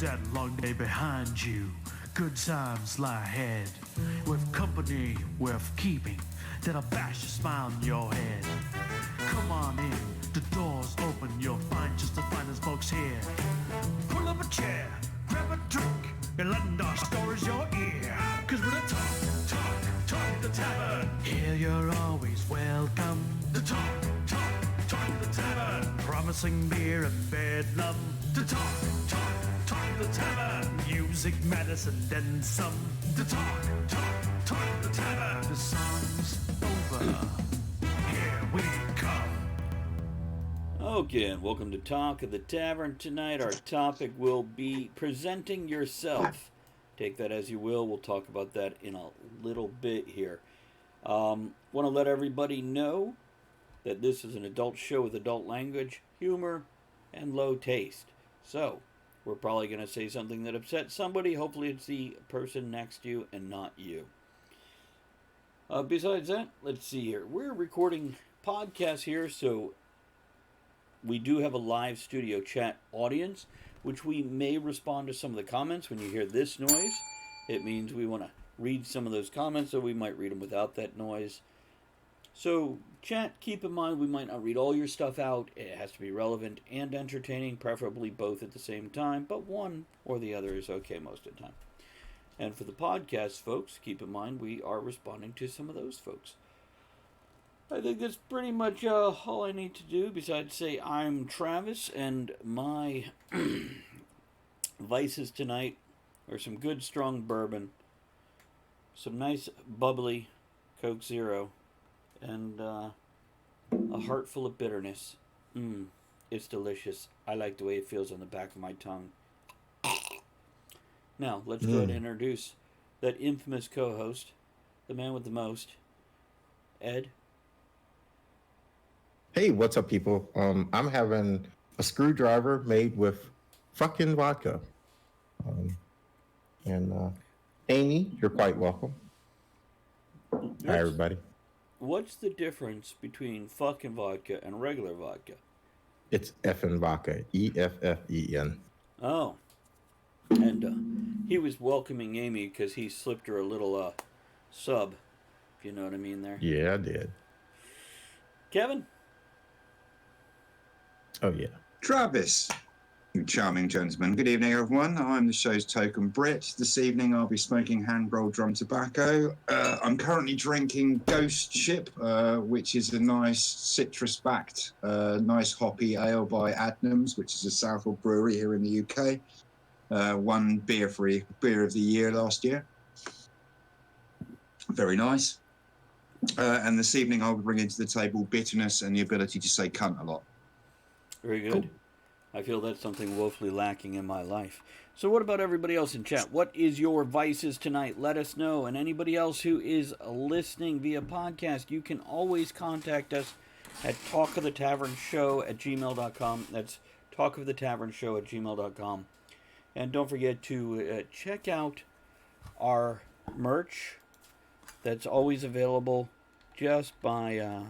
that long day behind you. Good times lie ahead. With company worth keeping, that'll bash a smile on your head. Come on in, the door's open, you'll find just the finest folks here. Pull up a chair, grab a drink, and lend our stories your ear. Cause we're the talk the tavern. Here you're always welcome. The talk the tavern. Promising beer and bedlam. The talk the tavern. Music, medicine, then some. The talk the tavern. The song's over. Here we come. Okay, and welcome to Talk of the Tavern. Tonight our topic will be presenting yourself. Take that as you will. We'll talk about that in a little bit here. Want to let everybody know that this is an adult show with adult language, humor, and low taste. So, we're probably going to say something that upsets somebody. Hopefully it's the person next to you and not you. Besides that, let's see here. We're recording podcasts here, so we do have a live studio chat audience, which we may respond to some of the comments. When you hear this noise, it means we want to read some of those comments, so we might read them without that noise. So, chat, keep in mind we might not read all your stuff out. It has to be relevant and entertaining, preferably both at the same time, but one or the other is okay most of the time. And for the podcast folks, keep in mind we are responding to some of those folks. I think that's pretty much all I need to do, besides say I'm Travis, and my vices tonight are some good strong bourbon, some nice bubbly Coke Zero, and a heart full of bitterness. It's delicious. I like the way it feels on the back of my tongue. Now, let's go ahead and introduce that infamous co-host, the man with the most, Ed. Hey, what's up, people? I'm having a screwdriver made with fucking vodka. Amy, you're quite welcome. Hi, everybody. What's the difference between fucking vodka and regular vodka? It's effing vodka. EFFEN. Oh. And he was welcoming Amy because he slipped her a little sub, if you know what I mean there. Yeah, I did. Kevin? Oh, yeah. Travis, you charming gentleman. Good evening, everyone. I'm the show's token Brit. This evening, I'll be smoking hand-rolled drum tobacco. I'm currently drinking Ghost Ship, which is a nice citrus-backed, nice hoppy ale by Adnams, which is a Southall brewery here in the UK. Won beer of the year last year. Very nice. And this evening, I'll be bringing to the table bitterness and the ability to say cunt a lot. Very good. Cool. I feel that's something woefully lacking in my life. So what about everybody else in chat? What is your vices tonight? Let us know. And anybody else who is listening via podcast, you can always contact us at talkofthetavernshow@gmail.com. That's talkofthetavernshow@gmail.com. And don't forget to check out our merch. That's always available just by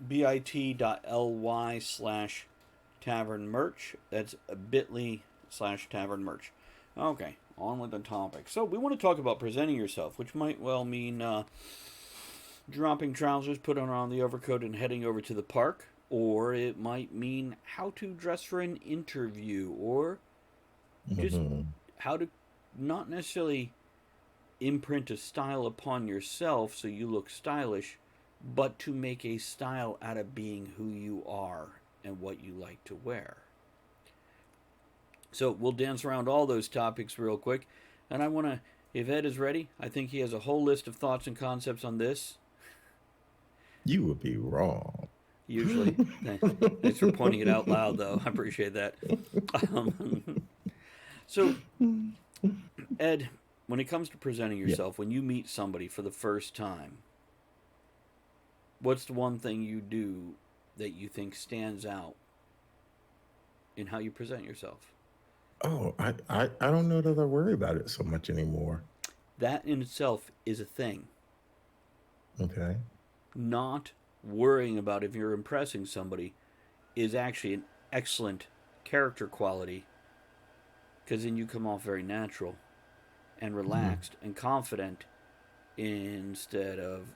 bit.ly/tavern merch. That's bit.ly/tavern merch. Okay, on with the topic. So we want to talk about presenting yourself, which might well mean dropping trousers, putting on the overcoat, and heading over to the park. Or it might mean how to dress for an interview, or just how to not necessarily imprint a style upon yourself so you look stylish, but to make a style out of being who you are and what you like to wear. So we'll dance around all those topics real quick. And I want to, if Ed is ready, I think he has a whole list of thoughts and concepts on this. You would be wrong. Usually. Thanks for pointing it out loud, though. I appreciate that. So, Ed, when it comes to presenting yourself, when you meet somebody for the first time, what's the one thing you do that you think stands out in how you present yourself? Oh, I don't know that I worry about it so much anymore. That in itself is a thing. Okay. Not worrying about if you're impressing somebody is actually an excellent character quality because then you come off very natural and relaxed and confident instead of,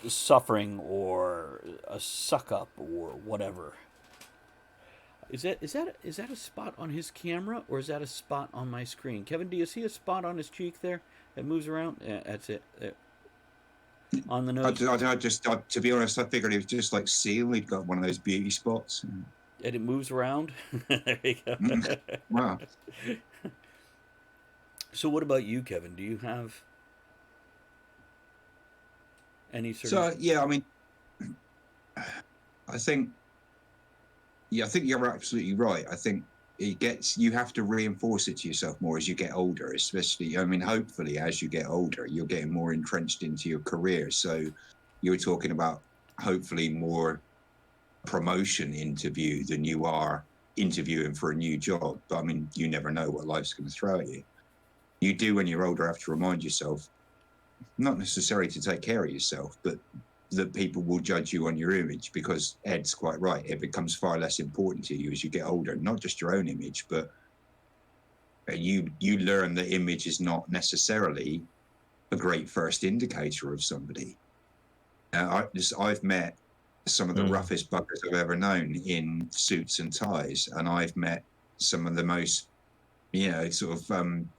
suffering or a suck up or whatever. Is that a spot on his camera, or is that a spot on my screen? Kevin, do you see a spot on his cheek there that moves around? Yeah, that's it. On the nose. To be honest, I figured it was just like Seal. He'd got one of those beauty spots. And it moves around? There you go. Wow. So what about you, Kevin? Do you have any sort So, of... yeah, I mean, I think you're absolutely right. I think you have to reinforce it to yourself more as you get older, especially, I mean, hopefully as you get older, you're getting more entrenched into your career. So you were talking about hopefully more promotion interview than you are interviewing for a new job. But I mean, you never know what life's going to throw at you. You do, when you're older, have to remind yourself, not necessarily to take care of yourself, but that people will judge you on your image, because Ed's quite right. It becomes far less important to you as you get older, not just your own image, but you learn that image is not necessarily a great first indicator of somebody. I've met some of the roughest buggers I've ever known in suits and ties, and I've met some of the most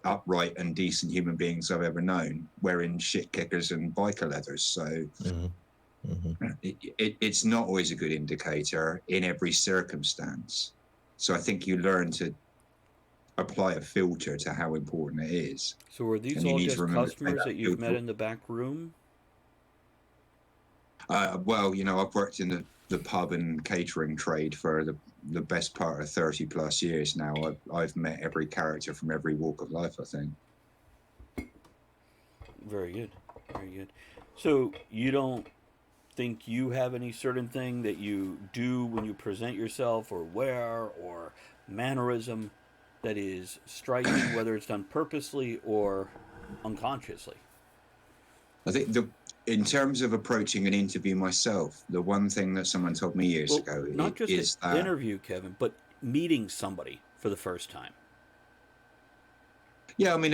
upright and decent human beings I've ever known wearing shit kickers and biker leathers. So it's not always a good indicator in every circumstance. So I think you learn to apply a filter to how important it is. So are these all just customers that you've met in the back room? Well, I've worked in the pub and catering trade for the best part of 30 plus years now. I've met every character from every walk of life, I think. Very good. Very good. So you don't think you have any certain thing that you do when you present yourself, or wear, or mannerism that is striking, whether it's done purposely or unconsciously? I think in terms of approaching an interview myself, the one thing that someone told me years ago not just is an interview, Kevin, but meeting somebody for the first time. Yeah, I mean,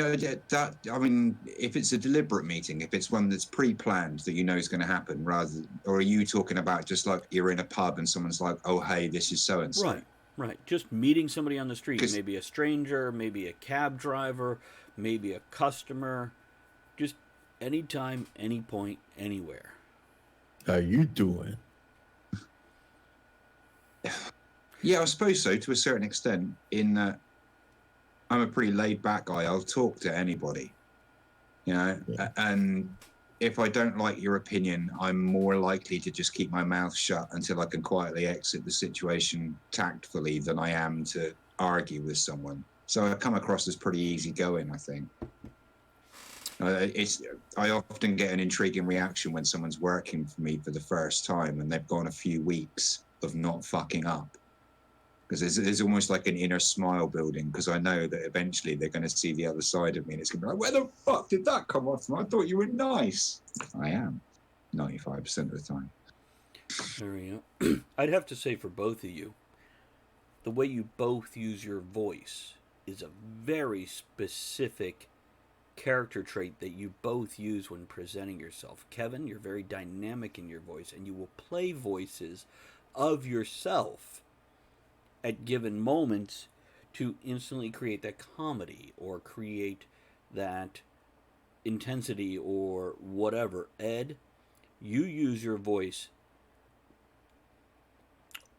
if it's a deliberate meeting, if it's one that's pre-planned that you know is going to happen, or are you talking about just like you're in a pub and someone's like, oh, hey, this is so-and-so? Right. Just meeting somebody on the street, maybe a stranger, maybe a cab driver, maybe a customer, just anytime, any point, anywhere. How you doing? Yeah, I suppose so, to a certain extent, in that I'm a pretty laid-back guy. I'll talk to anybody, and if I don't like your opinion, I'm more likely to just keep my mouth shut until I can quietly exit the situation tactfully than I am to argue with someone. So I come across as pretty easygoing, I think. I often get an intriguing reaction when someone's working for me for the first time and they've gone a few weeks of not fucking up. Because there's almost like an inner smile building, because I know that eventually they're going to see the other side of me and it's going to be like, where the fuck did that come off from? I thought you were nice. I am, 95% of the time. There we go. I'd have to say for both of you, the way you both use your voice is a very specific character trait that you both use when presenting yourself. Kevin, you're very dynamic in your voice, and you will play voices of yourself at given moments to instantly create that comedy or create that intensity or whatever. Ed, you use your voice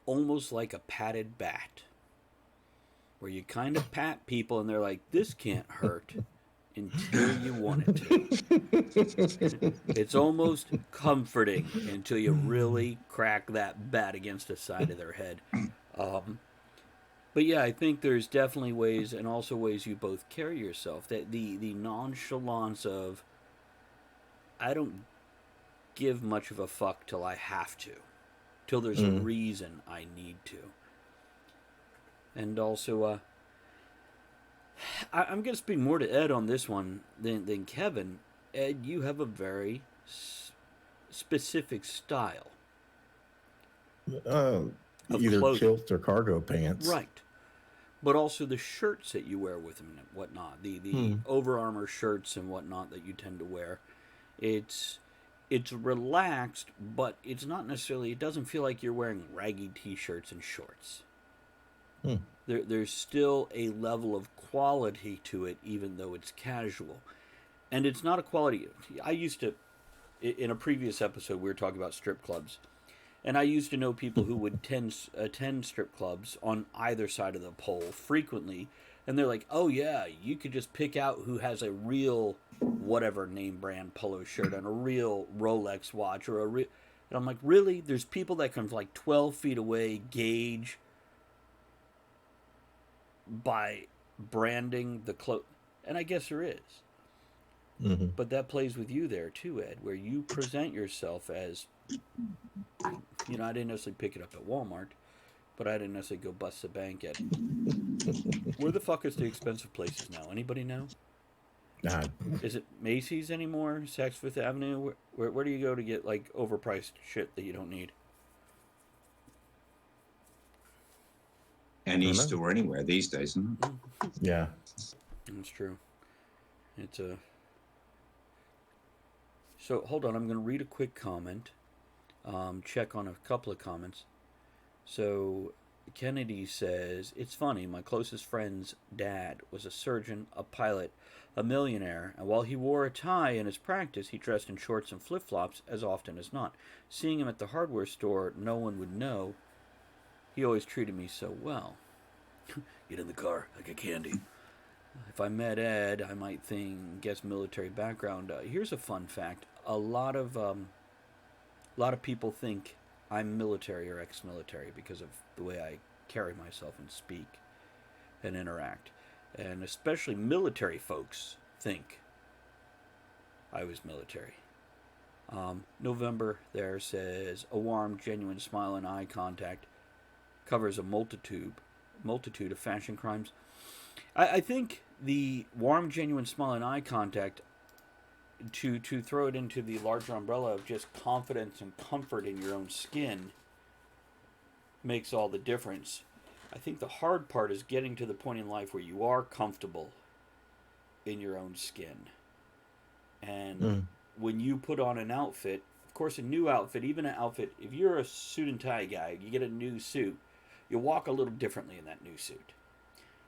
almost like a patted bat, where you kind of pat people and they're like, this can't hurt until you want it to. It's almost comforting until you really crack that bat against the side of their head. But yeah, I think there's definitely ways, and also ways you both carry yourself, that the nonchalance of, I don't give much of a fuck till I have to, till there's a reason I need to. And also, I'm going to speak more to Ed on this one than Kevin. Ed, you have a very specific style. Either clothing. kilt or cargo pants. Right. but also the shirts that you wear with them and whatnot, the Over Armor shirts and whatnot that you tend to wear. It's relaxed, but it's not necessarily. It doesn't feel like you're wearing raggy t-shirts and shorts. There's still a level of quality to it, even though it's casual, and it's not a quality. I used to, in a previous episode, we were talking about strip clubs. And I used to know people who would attend strip clubs on either side of the pole frequently. And they're like, oh, yeah, you could just pick out who has a real whatever name brand polo shirt and a real Rolex watch or a real. And I'm like, really? There's people that can, like 12 feet away, gauge by branding the clothes. And I guess there is. But that plays with you there, too, Ed, where you present yourself as. I didn't necessarily pick it up at Walmart, but I didn't necessarily go bust the bank at. Where the fuck is the expensive places now? Anybody know? Is it Macy's anymore? Saks Fifth Avenue? Where do you go to get like overpriced shit that you don't need? Any store anywhere these days, isn't it? Yeah, that's true. It's a. So hold on, I'm going to read a quick comment. Check on a couple of comments. So Kennedy says, it's funny, my closest friend's dad was a surgeon, a pilot, a millionaire, and while he wore a tie in his practice, he dressed in shorts and flip-flops as often as not. Seeing him at the hardware store, no one would know. He always treated me so well. Get in the car, I get candy. If I met Ed, I might guess military background. Here's a fun fact. A lot of people think I'm military or ex-military because of the way I carry myself and speak and interact. And especially military folks think I was military. November there says, a warm, genuine smile and eye contact covers a multitude of fashion crimes. I think the warm, genuine smile and eye contact, to throw it into the larger umbrella of just confidence and comfort in your own skin, makes all the difference. I think the hard part is getting to the point in life where you are comfortable in your own skin. And when you put on an outfit, of course a new outfit, even an outfit, if you're a suit and tie guy, you get a new suit, you walk a little differently in that new suit.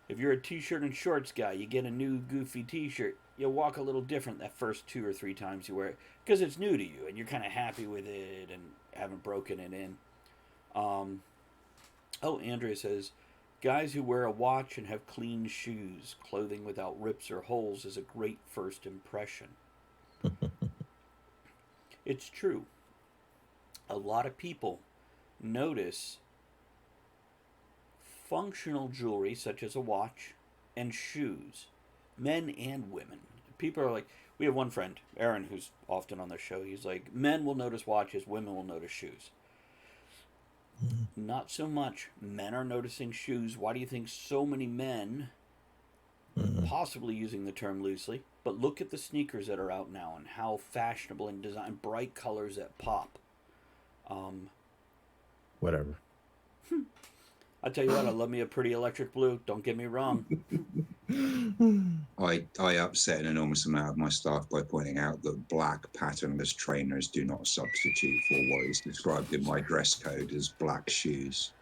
If you're a t-shirt and shorts guy, you get a new goofy t-shirt, you'll walk a little different that first 2 or 3 times you wear it because it's new to you and you're kind of happy with it and haven't broken it in. Andrea says, guys who wear a watch and have clean shoes, clothing without rips or holes is a great first impression. It's true. A lot of people notice functional jewelry such as a watch and shoes, men and women. People are like, we have one friend, Aaron, who's often on the show. He's like, men will notice watches, women will notice shoes. Not so much. Men are noticing shoes. Why do you think so many men, possibly using the term loosely, but look at the sneakers that are out now and how fashionable and designed, bright colors that pop. whatever. I tell you what, I love me a pretty electric blue. Don't get me wrong. I upset an enormous amount of my staff by pointing out that black patternless trainers do not substitute for what is described in my dress code as black shoes.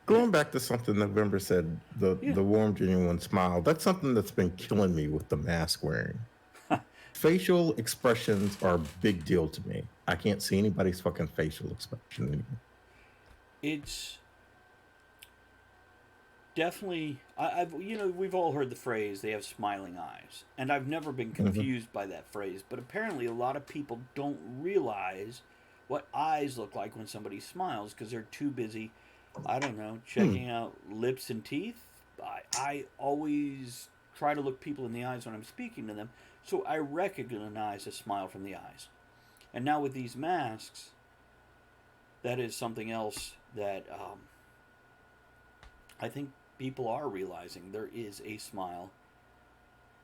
Going back to something November said, the warm, genuine smile, that's something that's been killing me with the mask wearing. Facial expressions are a big deal to me. I can't see anybody's fucking facial expression anymore. It's definitely, we've all heard the phrase, they have smiling eyes. And I've never been confused by that phrase. But apparently a lot of people don't realize what eyes look like when somebody smiles because they're too busy, I don't know, checking out lips and teeth. I always try to look people in the eyes when I'm speaking to them. So I recognize a smile from the eyes. And now with these masks, that is something else that I think people are realizing. There is a smile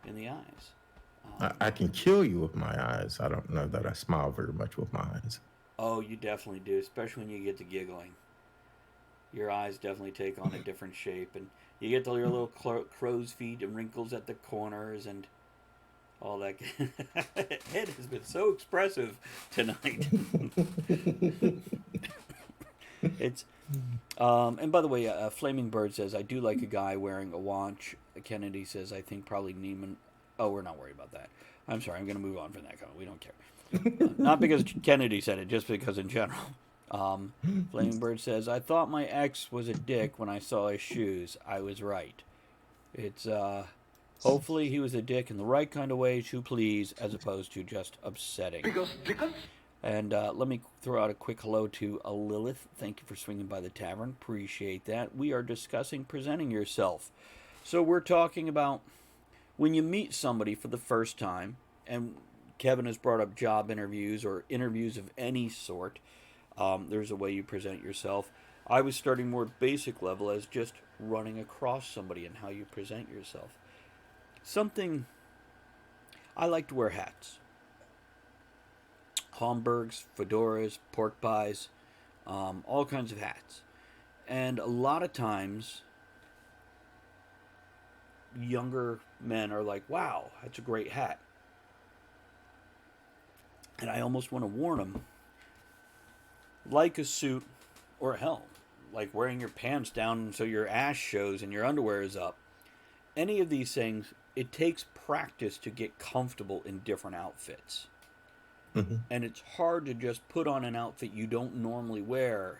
in the eyes. I can kill you with my eyes. I don't know that I smile very much with my eyes. Oh, you definitely do, especially when you get to giggling. Your eyes definitely take on a different shape, and you get your little crow's feet and wrinkles at the corners and all that. Ed has been so expressive tonight. It's and by the way, Flaming Bird says I do like a guy wearing a watch. Kennedy says I think probably Neiman. Oh, we're not worried about that. I'm sorry. I'm going to move on from that comment. We don't care. Not because Kennedy said it, just because in general. Flaming Bird says I thought my ex was a dick when I saw his shoes. I was right. It's hopefully he was a dick in the right kind of way to please, as opposed to just upsetting. And let me throw out a quick hello to Lilith. Thank you for swinging by the tavern. Appreciate that. We are discussing presenting yourself. So we're talking about when you meet somebody for the first time, and Kevin has brought up job interviews or interviews of any sort. There's a way you present yourself. I was starting more basic level as just running across somebody and how you present yourself. I like to wear hats. Homburgs, fedoras, pork pies, all kinds of hats. And a lot of times, younger men are like, wow, that's a great hat. And I almost want to warn them, like a suit, or hell, like wearing your pants down so your ass shows and your underwear is up. Any of these things, it takes practice to get comfortable in different outfits. Mm-hmm. And it's hard to just put on an outfit you don't normally wear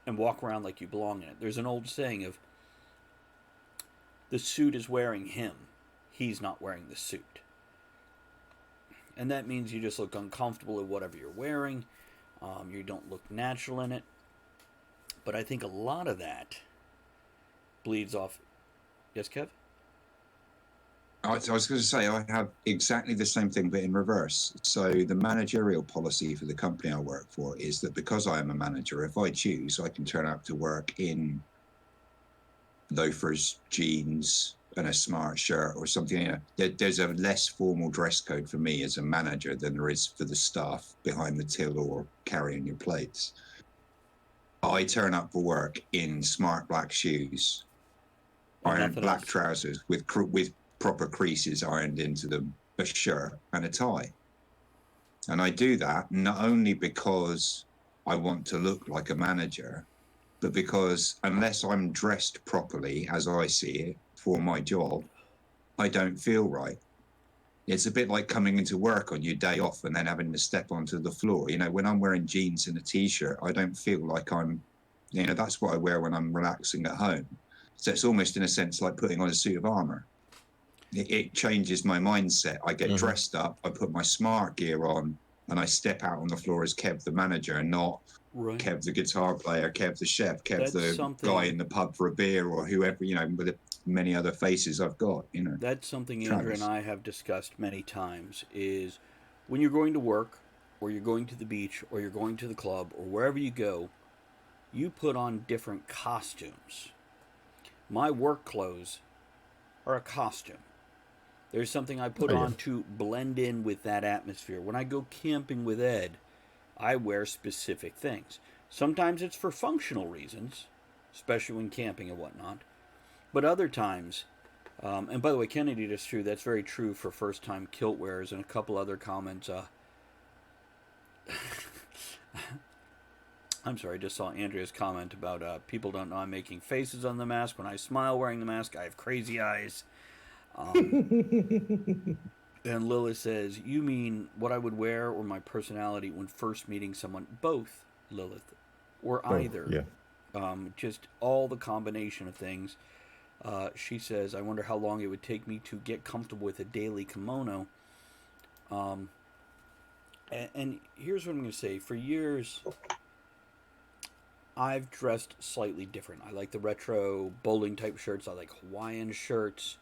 and walk around like you belong in it. There's an old saying of, the suit is wearing him. He's not wearing the suit. And that means you just look uncomfortable at whatever you're wearing. You don't look natural in it. But I think a lot of that bleeds off. Yes, Kev? I was going to say, I have exactly the same thing, but in reverse. So the managerial policy for the company I work for is that because I am a manager, if I choose, I can turn up to work in loafers, jeans, and a smart shirt or something. You know, there's a less formal dress code for me as a manager than there is for the staff behind the till or carrying your plates. I turn up for work in smart black shoes, ironed black trousers with proper creases ironed into them, a shirt and a tie. And I do that not only because I want to look like a manager, but because unless I'm dressed properly, as I see it, for my job, I don't feel right. It's a bit like coming into work on your day off and then having to step onto the floor. You know, when I'm wearing jeans and a t-shirt, I don't feel like that's what I wear when I'm relaxing at home. So it's almost in a sense like putting on a suit of armor. It changes my mindset. I get dressed up, I put my smart gear on, and I step out on the floor as Kev the manager and not Kev the guitar player, Kev the chef, Kev the guy in the pub for a beer, or whoever, with the many other faces I've got, That's something Andrew and I have discussed many times, is when you're going to work, or you're going to the beach, or you're going to the club, or wherever you go, you put on different costumes. My work clothes are a costume. There's something I put on to blend in with that atmosphere. When I go camping with Ed, I wear specific things. Sometimes it's for functional reasons, especially when camping and whatnot. But other times, and by the way, Kennedy, that's true. That's very true for first-time kilt wearers, and a couple other comments. I'm sorry, I just saw Andrea's comment about people don't know I'm making faces on the mask. When I smile wearing the mask, I have crazy eyes. And Lilith says, you mean what I would wear or my personality when first meeting someone? Both, Lilith, or either. Yeah. Just all the combination of things. She says, I wonder how long it would take me to get comfortable with a daily kimono. And here's what I'm going to say. For years, I've dressed slightly different. I like the retro bowling type shirts. I like Hawaiian shirts.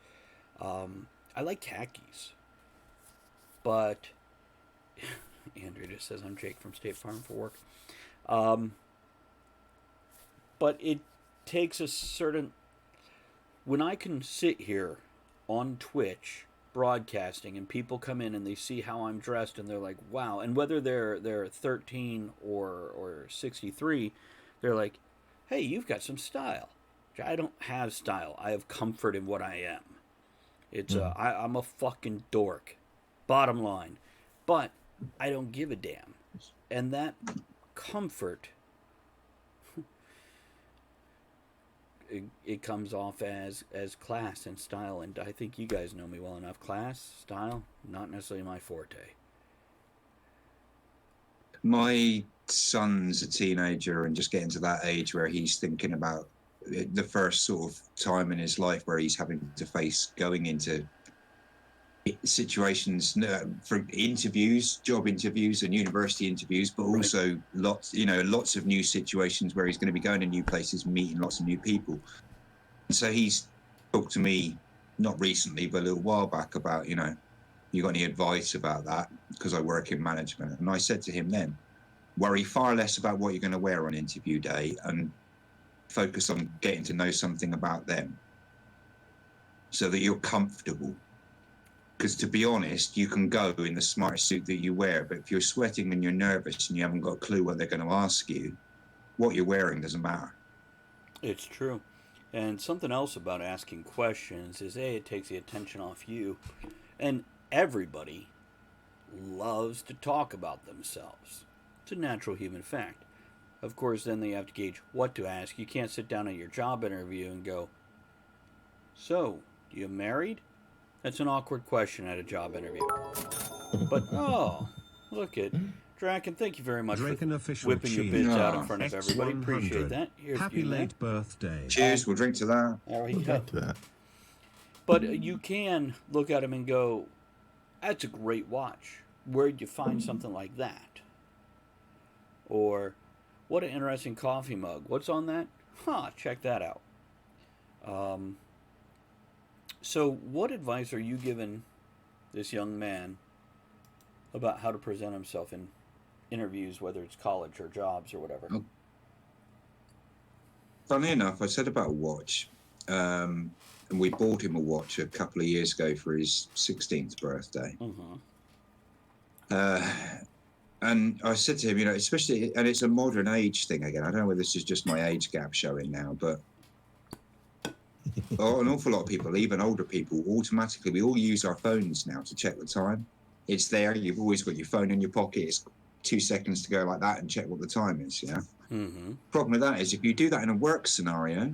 I like khakis. But Andrew just says I'm Jake from State Farm for work. But it takes a certain... When I can sit here on Twitch broadcasting and people come in and they see how I'm dressed and they're like, wow. And whether they're 13 or 63, they're like, hey, you've got some style. I don't have style. I have comfort in what I am. It's I'm a fucking dork. Bottom line. But I don't give a damn. And that comfort, it comes off as class and style. And I think you guys know me well enough. Class, style, not necessarily my forte. My son's a teenager and just getting to that age where he's thinking about the first sort of time in his life where he's having to face going into situations for interviews, job interviews and university interviews, but also lots of new situations where he's going to be going to new places, meeting lots of new people. And so he's talked to me, not recently, but a little while back about, you got any advice about that? Because I work in management. And I said to him then, worry far less about what you're going to wear on interview day and focus on getting to know something about them so that you're comfortable. Because to be honest, you can go in the smartest suit that you wear, but if you're sweating and you're nervous and you haven't got a clue what they're going to ask you, what you're wearing doesn't matter. It's true. And something else about asking questions is, A, it takes the attention off you. And everybody loves to talk about themselves. It's a natural human fact. Of course, then they have to gauge what to ask. You can't sit down at your job interview and go, so, you married? That's an awkward question at a job interview. But, oh, look at Draken. Thank you very much for whipping your bits out in front of everybody. Appreciate that. Here's Happy late birthday. Cheers, we'll drink to that. There we go. But you can look at him and go, that's a great watch. Where'd you find something like that? Or, what an interesting coffee mug. What's on that? Check that out. So, what advice are you giving this young man about how to present himself in interviews, whether it's college or jobs or whatever? Funny enough, I said about a watch, and we bought him a watch a couple of years ago for his 16th birthday. And I said to him, especially, and it's a modern age thing again. I don't know whether this is just my age gap showing now, but an awful lot of people, even older people, automatically, we all use our phones now to check the time. It's there. You've always got your phone in your pocket. It's 2 seconds to go like that and check what the time is, yeah? Problem with that is if you do that in a work scenario,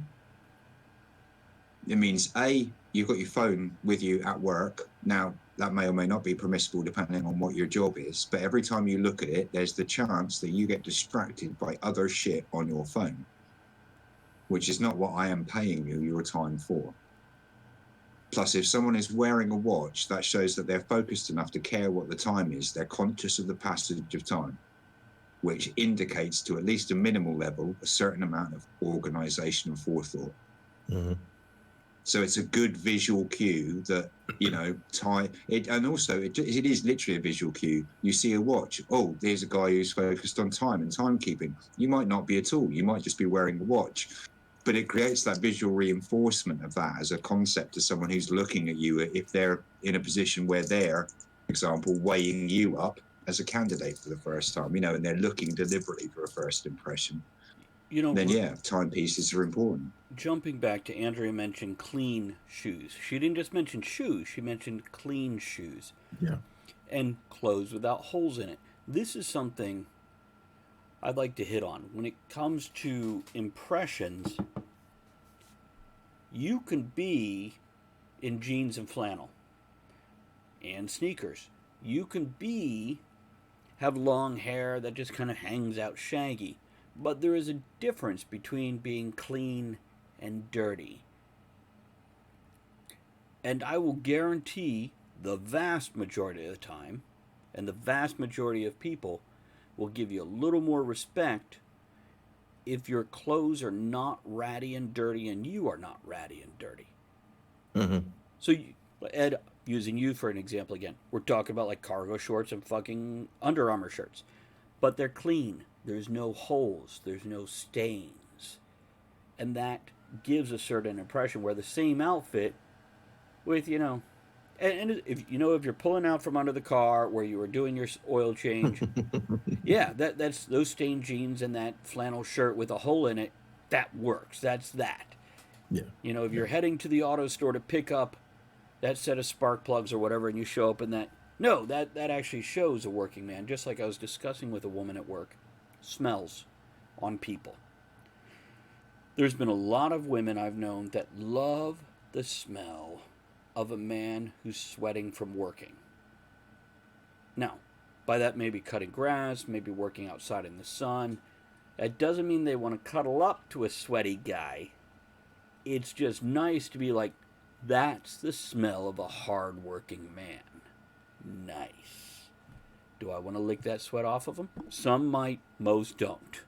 it means, A, you've got your phone with you at work. Now, that may or may not be permissible depending on what your job is, but every time you look at it, there's the chance that you get distracted by other shit on your phone, which is not what I am paying you your time for. Plus, if someone is wearing a watch, that shows that they're focused enough to care what the time is. They're conscious of the passage of time, which indicates to at least a minimal level a certain amount of organization and forethought. So it's a good visual cue that, time. And also, it is literally a visual cue. You see a watch. Oh, there's a guy who's focused on time and timekeeping. You might not be at all. You might just be wearing a watch. But it creates that visual reinforcement of that as a concept to someone who's looking at you if they're in a position where they're, for example, weighing you up as a candidate for the first time, and they're looking deliberately for a first impression. Then, timepieces are important. Jumping back to Andrea mentioned clean shoes. She didn't just mention shoes, she mentioned clean shoes. Yeah. And clothes without holes in it. This is something I'd like to hit on. When it comes to impressions, you can be in jeans and flannel and sneakers. You can have long hair that just kind of hangs out shaggy. But there is a difference between being clean and dirty. And I will guarantee the vast majority of the time, and the vast majority of people, will give you a little more respect if your clothes are not ratty and dirty and you are not ratty and dirty. So, Ed, using you for an example again, we're talking about like cargo shorts and fucking Under Armour shirts. But they're clean. There's no holes. There's no stains. And that gives a certain impression where the same outfit with, and if if you're pulling out from under the car where you were doing your oil change, that's those stained jeans and that flannel shirt with a hole in it, that works. That's that. Yeah. You know, if you're heading to the auto store to pick up that set of spark plugs or whatever, and you show up in that, no, that actually shows a working man. Just like I was discussing with a woman at work, smells on people. There's been a lot of women I've known that love the smell of a man who's sweating from working. Now, by that maybe cutting grass, maybe working outside in the sun. That doesn't mean they want to cuddle up to a sweaty guy. It's just nice to be like, that's the smell of a hard-working man. Nice. Do I want to lick that sweat off of him? Some might, most don't.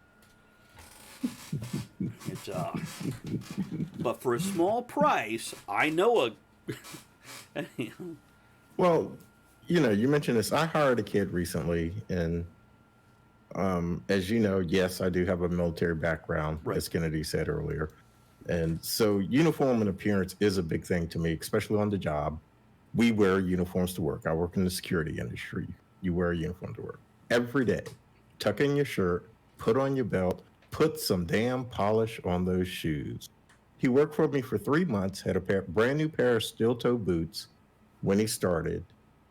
It's but for a small price, I know a. Well, you know, you mentioned this. I hired a kid recently, and as you know, yes, I do have a military background, Right. as Kennedy said earlier. And so uniform and appearance is a big thing to me, especially on the job. We wear uniforms to work. I work in the security industry. You wear a uniform to work every day. Tuck in your shirt, put on your belt, put some damn polish on those shoes. He worked for me for 3 months, had a brand new pair of steel-toe boots when he started.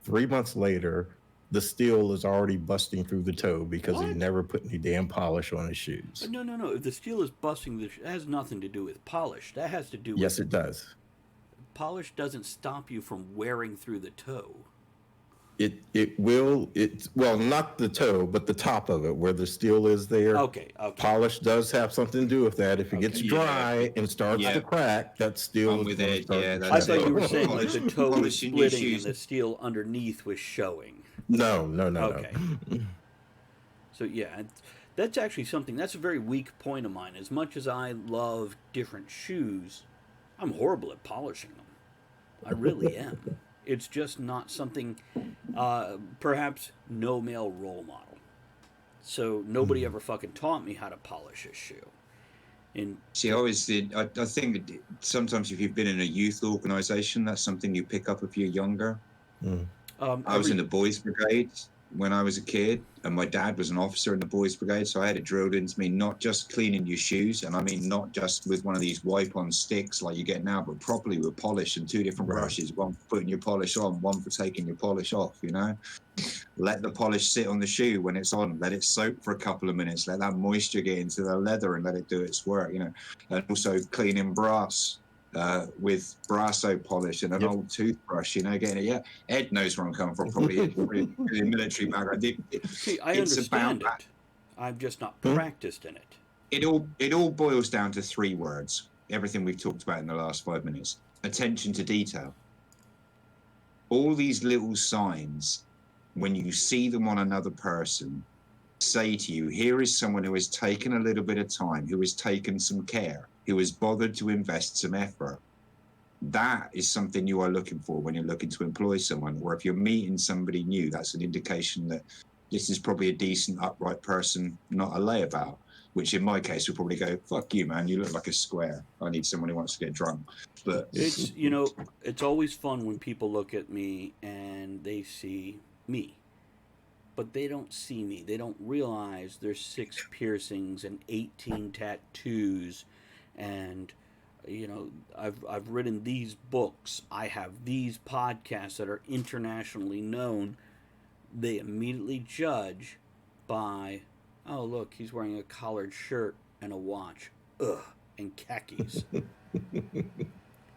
3 months later, the steel is already busting through the toe because he What? never put any damn polish on his shoes. No. If the steel is busting, that has nothing to do with polish. That has to do Yes, with it does. polish. Doesn't stop you from wearing through the toe. It will, well, not the toe, but the top of it where the steel is there. Okay. Polish does have something to do with that. If it gets Yeah. dry and starts Yeah. to crack, that steel I'm is with gonna Ed, start yeah, to that's I thought crack. you were saying like the toe was Polishing your splitting and shoes. the steel underneath was showing. No. Okay. So yeah, that's actually something. That's a very weak point of mine. As much as I love different shoes, I'm horrible at polishing them. I really am. It's just not something. Perhaps no male role model. So nobody ever fucking taught me how to polish a shoe. And See, I always did. I think that sometimes if you've been in a youth organisation, that's something you pick up if you're younger. I was in the boys' brigade when I was a kid, and my dad was an officer in the boys' brigade, so I had it drilled into me not just cleaning your shoes, and I mean not just with one of these wipe-on sticks like you get now, but properly with polish and two different Right. brushes, one for putting your polish on, one for taking your polish off, you know? Let the polish sit on the shoe when it's on, let it soak for a couple of minutes, let that moisture get into the leather and let it do its work, you know? And also cleaning brass. With brasso polish and an old toothbrush, you know, getting it. Yeah, Ed knows where I'm coming from. Probably in the military background. see, I It's understand about it. I've just not practiced in it. It all boils down to 3 words. Everything we've talked about in the last 5 minutes: attention to detail. All these little signs, when you see them on another person, say to you, here is someone who has taken a little bit of time, who has taken some care, who has bothered to invest some effort. That is something you are looking for when you're looking to employ someone. Or if you're meeting somebody new, that's an indication that this is probably a decent, upright person, not a layabout, which in my case would probably go, fuck you, man, you look like a square. I need someone who wants to get drunk. But It's, you know, it's always fun when people look at me and they see me. But they don't see me. They don't realize there's 6 piercings and 18 tattoos, and you know, I've written these books. I have these podcasts that are internationally known. They immediately judge by, oh look, he's wearing a collared shirt and a watch, and khakis,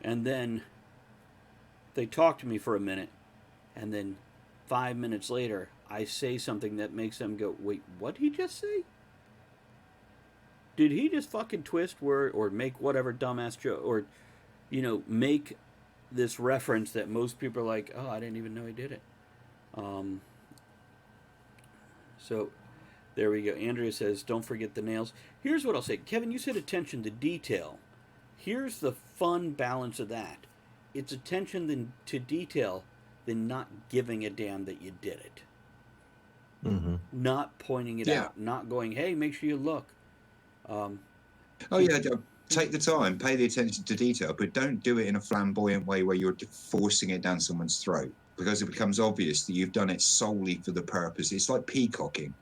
and then they talk to me for a minute, and then 5 minutes later, I say something that makes them go, wait, what did he just say? Did he just fucking twist word or make whatever dumbass joke or, you know, make this reference that most people are like, oh, I didn't even know he did it. So there we go. Andrea says, don't forget the nails. Here's what I'll say. Kevin, you said attention to detail. Here's the fun balance of that. It's attention to detail than not giving a damn that you did it. Not pointing it out. Not going, hey, make sure you look. Take the time, pay the attention to detail, but don't do it in a flamboyant way where you're forcing it down someone's throat, because it becomes obvious that you've done it solely for the purpose. It's like peacocking.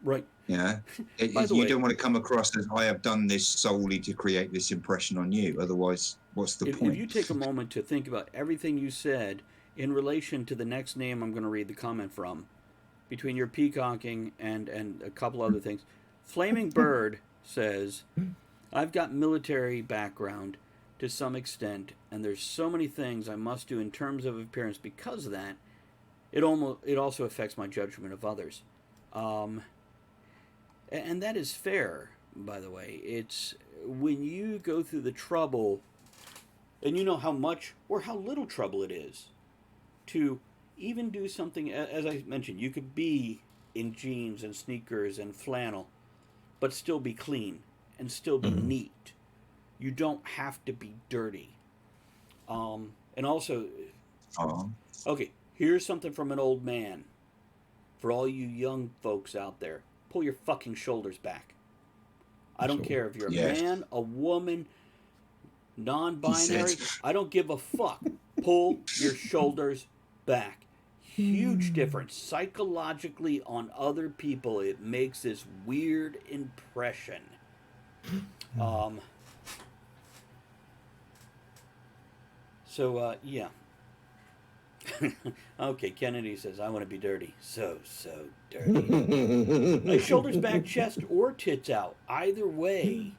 Right. Yeah, By the you way, don't want to come across as I have done this solely to create this impression on you. Otherwise, what's the if point? you take a moment to think about everything you said in relation to the next name I'm going to read the comment from, between your peacocking and a couple other things, Flaming Bird says, I've got military background to some extent, and there's so many things I must do in terms of appearance because of that. It also affects my judgment of others. And that is fair, by the way. It's when you go through the trouble, and you know how much or how little trouble it is to even do something, as I mentioned, you could be in jeans and sneakers and flannel, but still be clean and still be neat. You don't have to be dirty. And also, okay, here's something from an old man. For all you young folks out there, pull your fucking shoulders back. I don't care if you're a man, a woman, non-binary. I don't give a fuck. Pull your shoulders back. Huge difference psychologically on other people. It makes this weird impression. Yeah. Okay, Kennedy says, I want to be dirty. So dirty. Shoulders back, chest, or tits out. Either way,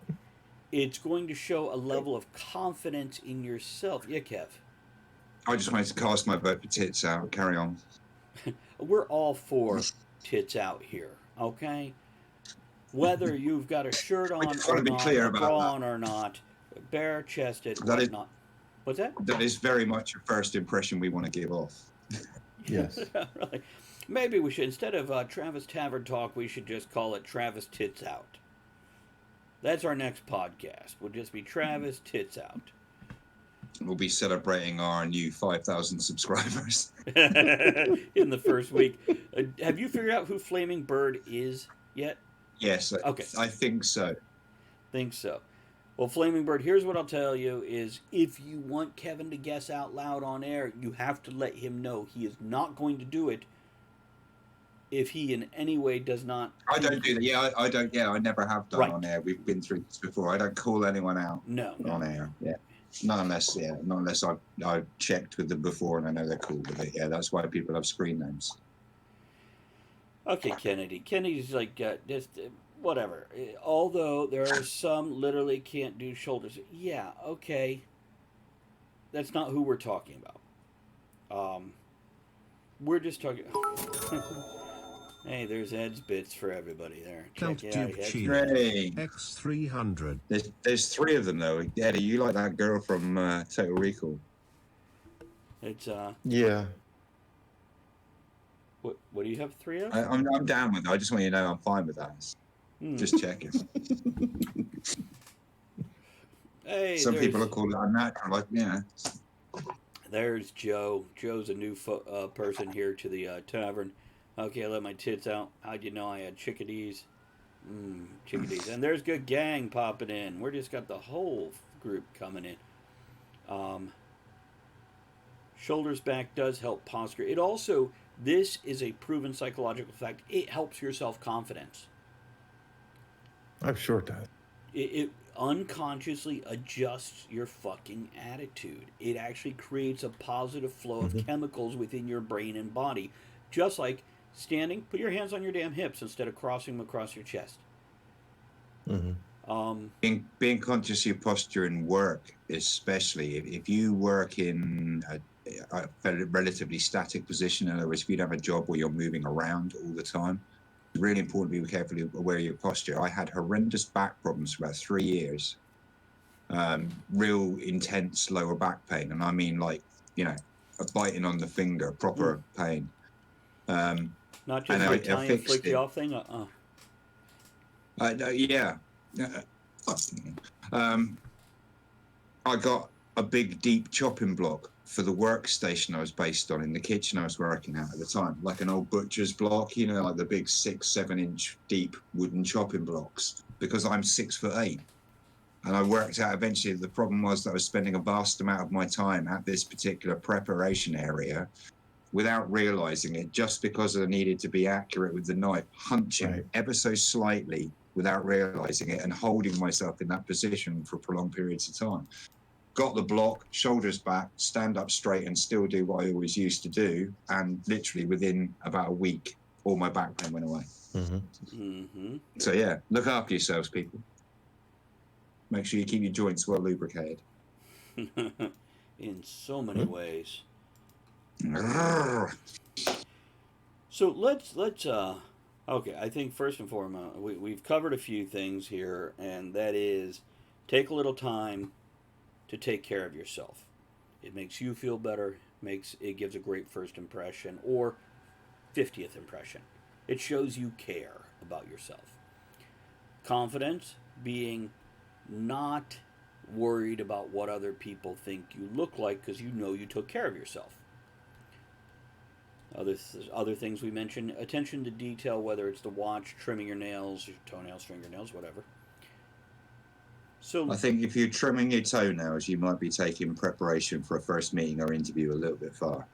it's going to show a level of confidence in yourself. Yeah, Kev. I just wanted to cast my vote for tits out. Carry on. We're all for tits out here, okay? Whether you've got a shirt on or not, a bra on or not, bare-chested, whatnot. What's that? That is very much a first impression we want to give off. Yes. Really. Maybe we should, instead of Travis Tavern Talk, we should just call it Travis Tits Out. That's our next podcast. We'll just be Travis Tits Out. We'll be celebrating our new 5,000 subscribers. In the first week. Have you figured out who Flaming Bird is yet? Yes. Okay. I think so. Think so. Well, Flaming Bird, here's what I'll tell you is if you want Kevin to guess out loud on air, you have to let him know he is not going to do it if he in any way does not... I don't do that. Yeah, I don't. Yeah, I never have done Right. on air. We've been through this before. I don't call anyone out on air. Yeah. Not unless I've checked with them before and I know they're cool with it. Yeah, that's why people have screen names. Okay, Kennedy. Kennedy's like, just... whatever. Although there are some literally can't do shoulders. Yeah, okay. That's not who we're talking about. We're just talking... Hey, there's Ed's bits for everybody there. Check it out, Ed. X300. There's three of them, though. Eddie, you like that girl from Total Recall? It's, Yeah. What do you have three of? I'm down with it. I just want you to know I'm fine with that. Just checking. Hey, some people are called unnatural, like, yeah. There's Joe. Joe's a new person here to the tavern. Okay, I let my tits out. How'd you know I had chickadees? Chickadees. And there's Good Gang popping in. We're just got the whole group coming in. Shoulders back does help posture. It also, this is a proven psychological fact. It helps your self-confidence. I'm sure it does. It unconsciously adjusts your fucking attitude. It actually creates a positive flow of chemicals within your brain and body. Just like standing, put your hands on your damn hips instead of crossing them across your chest. Being conscious of your posture in work, especially if you work in a relatively static position, in other words, if you don't have a job where you're moving around all the time, it's really important to be carefully aware of your posture. I had horrendous back problems for about 3 years. Real intense lower back pain, and I mean like, a biting on the finger, proper pain. Not just the Italian flick you off thing? Yeah. I got a big, deep chopping block for the workstation I was based on in the kitchen I was working at the time, like an old butcher's block, like the big 6-7 inch deep wooden chopping blocks, because I'm 6'8". And I worked out eventually the problem was that I was spending a vast amount of my time at this particular preparation area without realizing it, just because I needed to be accurate with the knife, hunching Right. ever so slightly without realizing it and holding myself in that position for prolonged periods of time. Got the block, shoulders back, stand up straight and still do what I always used to do. And literally within about a week, all my back pain went away. So yeah, look after yourselves, people. Make sure you keep your joints well lubricated. In so many ways. Grrr. So let's okay, I think first and foremost we've covered a few things here, and that is take a little time to take care of yourself. It makes you feel better, it gives a great first impression or 50th impression. It shows you care about yourself. Confidence, being not worried about what other people think you look like because you know you took care of yourself. Other things we mentioned, attention to detail, whether it's the watch, trimming your nails, your toenails, fingernails, whatever. So I think if you're trimming your toenails, you might be taking preparation for a first meeting or interview a little bit far.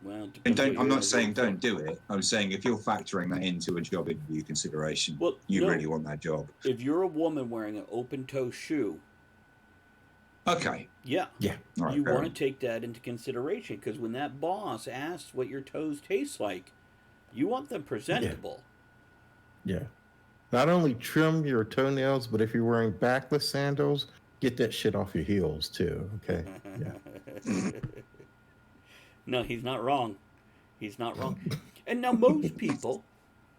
Well, and I'm not saying don't do it. I'm saying if you're factoring that into a job interview consideration, you really want that job. If you're a woman wearing an open-toe shoe, okay. Yeah. Right, you want to take that into consideration because when that boss asks what your toes taste like, you want them presentable. Yeah. Not only trim your toenails, but if you're wearing backless sandals, get that shit off your heels too. Okay. Yeah. No, he's not wrong. He's not wrong. And now most people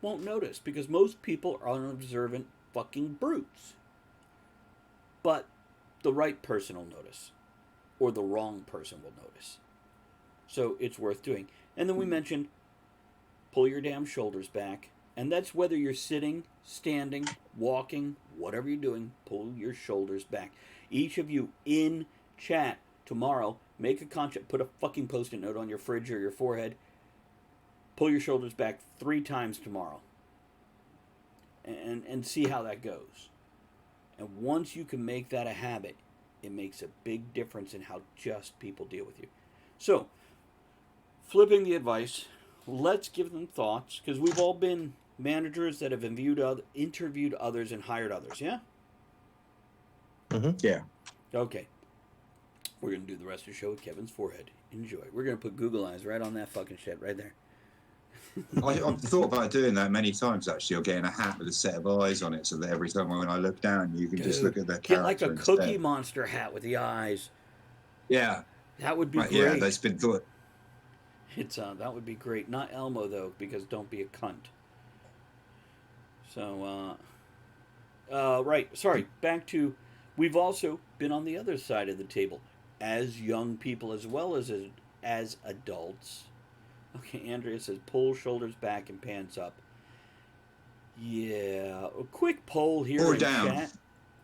won't notice because most people are unobservant fucking brutes. But the right person will notice. Or the wrong person will notice. So it's worth doing. And then we mentioned pull your damn shoulders back. And that's whether you're sitting, standing, walking, whatever you're doing, pull your shoulders back. Each of you in chat tomorrow, make a conscious, put a fucking post-it note on your fridge or your forehead. Pull your shoulders back 3 times tomorrow. And see how that goes. And once you can make that a habit, it makes a big difference in how just people deal with you. So, flipping the advice, let's give them thoughts, because we've all been managers that have interviewed others and hired others, yeah? Yeah. Okay. We're going to do the rest of the show with Kevin's forehead. Enjoy. We're going to put Google eyes right on that fucking shit right there. I've thought about doing that many times, actually, or getting a hat with a set of eyes on it so that every time when I look down, you can just look at their character. Get like a Cookie Monster hat with the eyes. Yeah. That would be great. Yeah, that's been thought. It's that would be great. Not Elmo, though, because don't be a cunt. So, right. Sorry. Back to, we've also been on the other side of the table as young people as well as adults. Okay, Andrea says pull shoulders back and pants up. Yeah, a quick poll here Or in down. chat.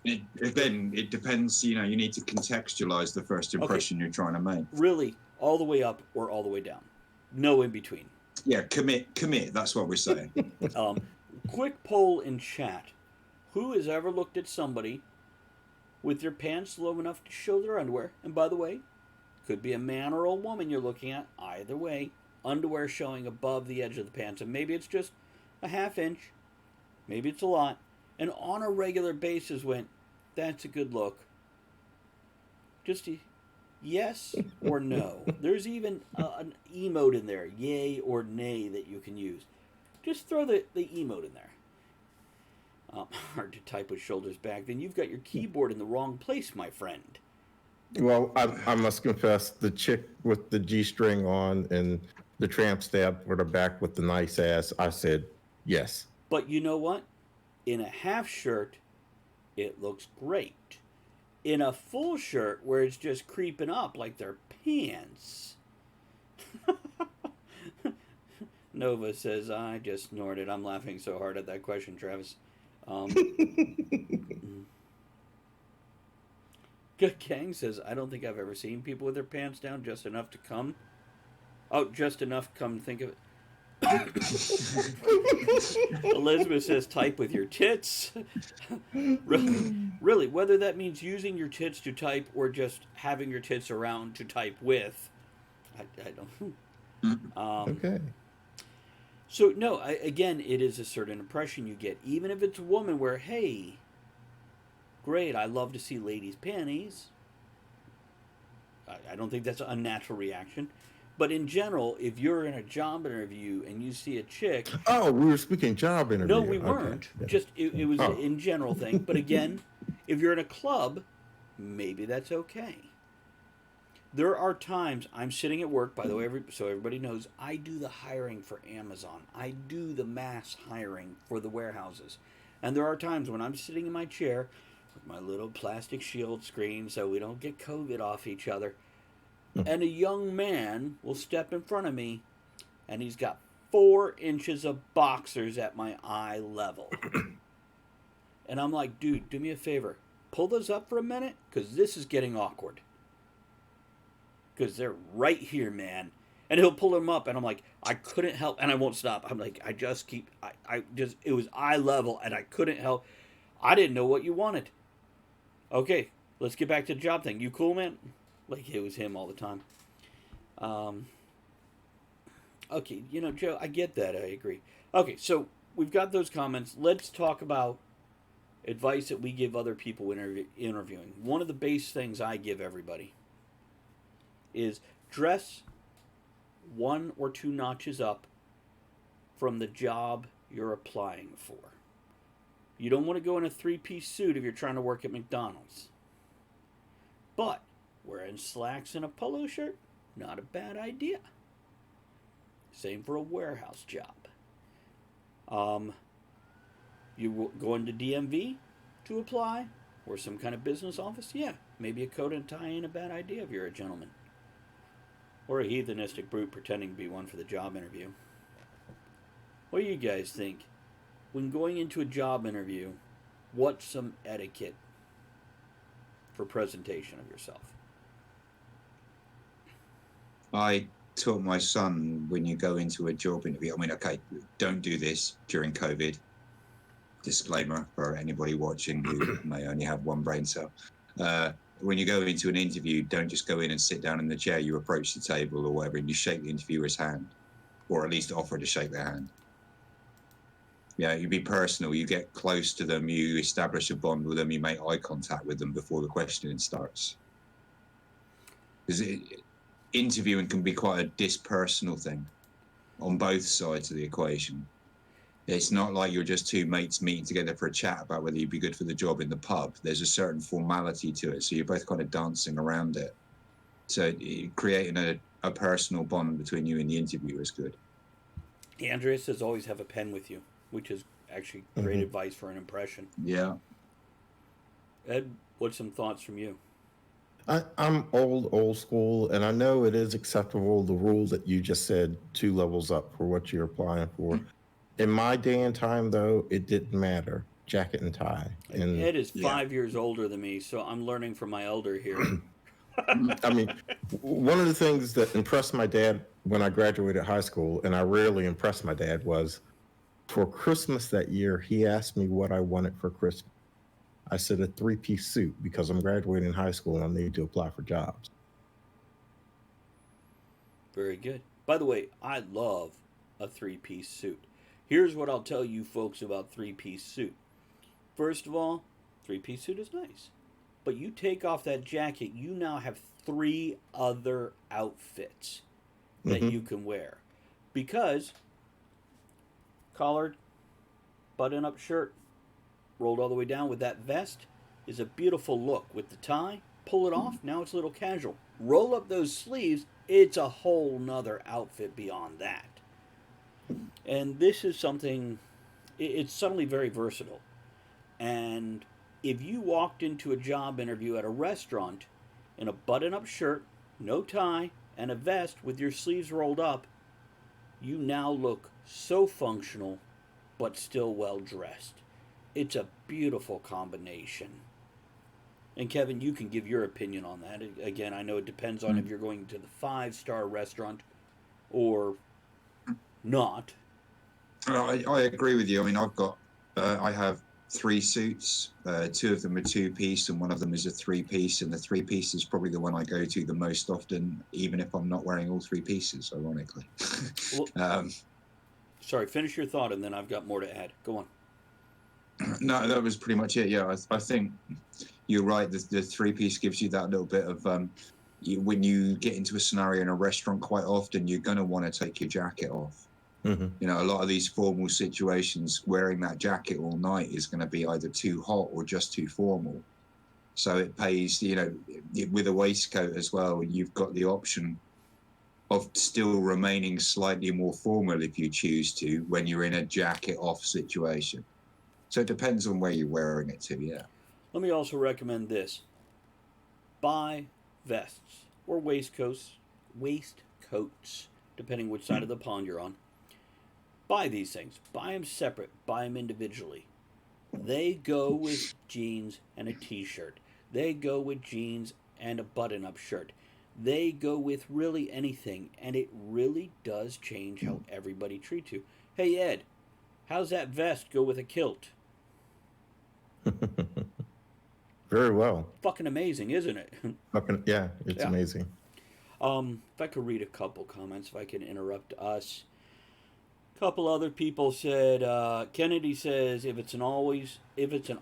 It depends. You need to contextualize the first impression you're trying to make. Really, all the way up or all the way down. No in between. Yeah, commit. That's what we're saying. Quick poll in chat. Who has ever looked at somebody with their pants low enough to show their underwear? And by the way, could be a man or a woman you're looking at. Either way, underwear showing above the edge of the pants. And maybe it's just a half inch. Maybe it's a lot. And on a regular basis went, that's a good look. Just yes or no. There's even an emote in there, yay or nay, that you can use. Just throw the emote in there. Hard to type with shoulders back. Then you've got your keyboard in the wrong place, my friend. Well, I must confess, the chick with the G-string on and the tramp stamp for the back with the nice ass, I said yes. But you know what? In a half shirt, it looks great. In a full shirt, where it's just creeping up like their pants. Nova says, I just snorted. I'm laughing so hard at that question, Travis. Good Gang says, I don't think I've ever seen people with their pants down just enough to come. Oh, just enough, come think of it. Elizabeth says, type with your tits. Really, whether that means using your tits to type or just having your tits around to type with, I don't. Okay. So no, again, it is a certain impression you get, even if it's a woman. Where hey, great, I love to see ladies' panties. I don't think that's an unnatural reaction. But in general, if you're in a job interview and you see a chick, Oh, we were speaking job no, interview. we Okay. weren't. Yeah. Just it was an Oh. in general thing. But again, if you're in a club, maybe that's okay. There are times I'm sitting at work, by the way, so everybody knows, I do the hiring for Amazon. I do the mass hiring for the warehouses. And there are times when I'm sitting in my chair with my little plastic shield screen so we don't get COVID off each other. And a young man will step in front of me and he's got 4 inches of boxers at my eye level. And I'm like, dude, do me a favor. Pull those up for a minute because this is getting awkward. Because they're right here, man. And he'll pull them up, and I'm like, I couldn't help, and I won't stop. I'm like, I just keep, I just, it was eye level, and I couldn't help. I didn't know what you wanted. Okay, let's get back to the job thing. You cool, man? Like, it was him all the time. Okay, Joe, I get that. I agree. Okay, so we've got those comments. Let's talk about advice that we give other people interviewing. One of the base things I give everybody is dress 1 or 2 notches up from the job you're applying for. You don't want to go in a 3-piece suit if you're trying to work at McDonald's. But wearing slacks and a polo shirt, not a bad idea. Same for a warehouse job. You going to DMV to apply or some kind of business office? Yeah, maybe a coat and tie ain't a bad idea if you're a gentleman. Or a heathenistic brute pretending to be one for the job interview. What do you guys think? When going into a job interview, what's some etiquette for presentation of yourself? I taught my son when you go into a job interview, I mean, okay, don't do this during COVID. Disclaimer for anybody watching who may only have one brain cell. When you go into an interview, don't just go in and sit down in the chair. You approach the table or whatever, and you shake the interviewer's hand, or at least offer to shake their hand. Yeah, you be personal. You get close to them. You establish a bond with them. You make eye contact with them before the questioning starts. Because interviewing can be quite a dispersonal thing on both sides of the equation. It's not like you're just two mates meeting together for a chat about whether you'd be good for the job in the pub. There's a certain formality to it. So you're both kind of dancing around it. So creating a personal bond between you and the interviewer is good. Andrea says always have a pen with you, which is actually great advice for an impression. Yeah. Ed, what's some thoughts from you? I'm old school, and I know it is acceptable, the rule that you just said, 2 levels up for what you're applying for. In my day and time, though, it didn't matter. Jacket and tie. And Ed is 5 years older than me, so I'm learning from my elder here. I mean, one of the things that impressed my dad when I graduated high school, and I rarely impressed my dad, was for Christmas that year, he asked me what I wanted for Christmas. I said a 3-piece suit because I'm graduating high school and I need to apply for jobs. Very good. By the way, I love a 3-piece suit. Here's what I'll tell you folks about 3-piece suit. First of all, 3-piece suit is nice. But you take off that jacket, you now have 3 other outfits that you can wear. Because collared, button-up shirt, rolled all the way down with that vest is a beautiful look. With the tie, pull it off, now it's a little casual. Roll up those sleeves, it's a whole nother outfit beyond that. And this is something, it's suddenly very versatile. And if you walked into a job interview at a restaurant in a button-up shirt, no tie, and a vest with your sleeves rolled up, you now look so functional, but still well-dressed. It's a beautiful combination. And Kevin, you can give your opinion on that. Again, I know it depends on if you're going to the 5-star restaurant or not. I agree with you. I mean, I have 3 suits. 2 of them are 2-piece, and one of them is a 3-piece. And the 3-piece is probably the one I go to the most often, even if I'm not wearing all 3 pieces, ironically. Well, sorry, finish your thought, and then I've got more to add. Go on. No, that was pretty much it. Yeah, I think you're right. The 3-piece gives you that little bit of when you get into a scenario in a restaurant, quite often you're going to want to take your jacket off. Mm-hmm. You know, a lot of these formal situations, wearing that jacket all night is going to be either too hot or just too formal. So it pays, you know, with a waistcoat as well, you've got the option of still remaining slightly more formal if you choose to when you're in a jacket off situation. So it depends on where you're wearing it to, yeah. Let me also recommend this. Buy vests or waistcoats, depending which side of the pond you're on. Buy these things. Buy them separate. Buy them individually. They go with jeans and a t-shirt. They go with jeans and a button-up shirt. They go with really anything, and it really does change how everybody treats you. Hey, Ed, how's that vest go with a kilt? Very well. Fucking amazing, isn't it? Yeah, it's Yeah. amazing. If I could read a couple comments, if I can interrupt us. A couple other people said, Kennedy says, if it's an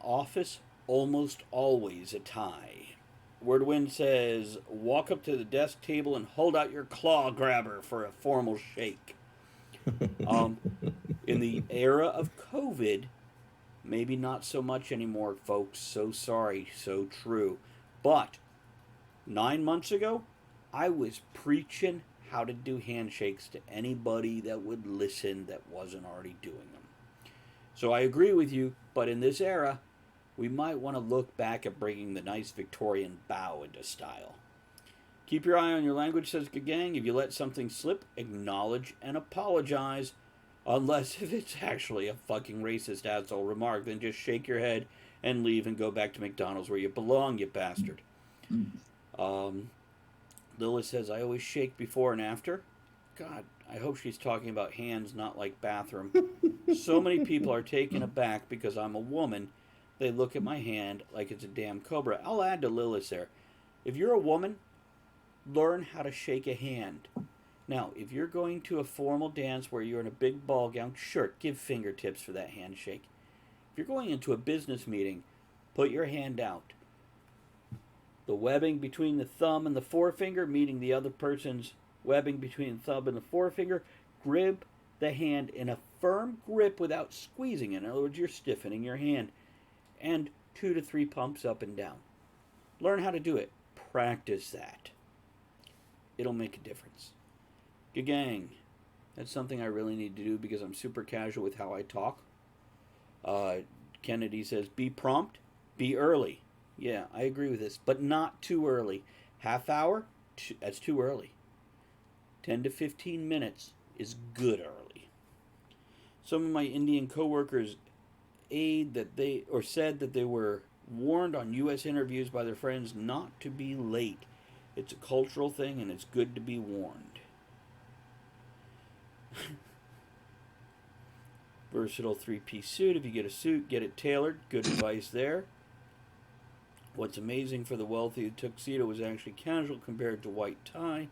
office, almost always a tie. Wordwind says, walk up to the desk table and hold out your claw grabber for a formal shake. In the era of COVID, maybe not so much anymore, folks. So sorry, so true. But 9 months ago, I was preaching how to do handshakes to anybody that would listen that wasn't already doing them. So I agree with you, but in this era, we might want to look back at bringing the nice Victorian bow into style. Keep your eye on your language, says Gagang. If you let something slip, acknowledge and apologize. Unless if it's actually a fucking racist asshole remark, then just shake your head and leave and go back to McDonald's where you belong, you bastard. Lilith says, I always shake before and after. God, I hope she's talking about hands, not like bathroom. So many people are taken aback because I'm a woman. They look at my hand like it's a damn cobra. I'll add to Lilith there. If you're a woman, learn how to shake a hand. Now, if you're going to a formal dance where you're in a big ball gown, sure, give fingertips for that handshake. If you're going into a business meeting, put your hand out. The webbing between the thumb and the forefinger, meaning the other person's webbing between the thumb and the forefinger, grip the hand in a firm grip without squeezing it. In other words, you're stiffening your hand. And 2 to 3 pumps up and down. Learn how to do it. Practice that. It'll make a difference. Gang, that's something I really need to do because I'm super casual with how I talk. Kennedy says, be prompt, be early. Yeah, I agree with this, but not too early. Half hour, that's too early. 10 to 15 minutes is good early. Some of my Indian coworkers said that they were warned on U.S. interviews by their friends not to be late. It's a cultural thing, and it's good to be warned. Versatile 3-piece suit. If you get a suit, get it tailored. Good advice there. What's amazing for the wealthy, the tuxedo was actually casual compared to white tie.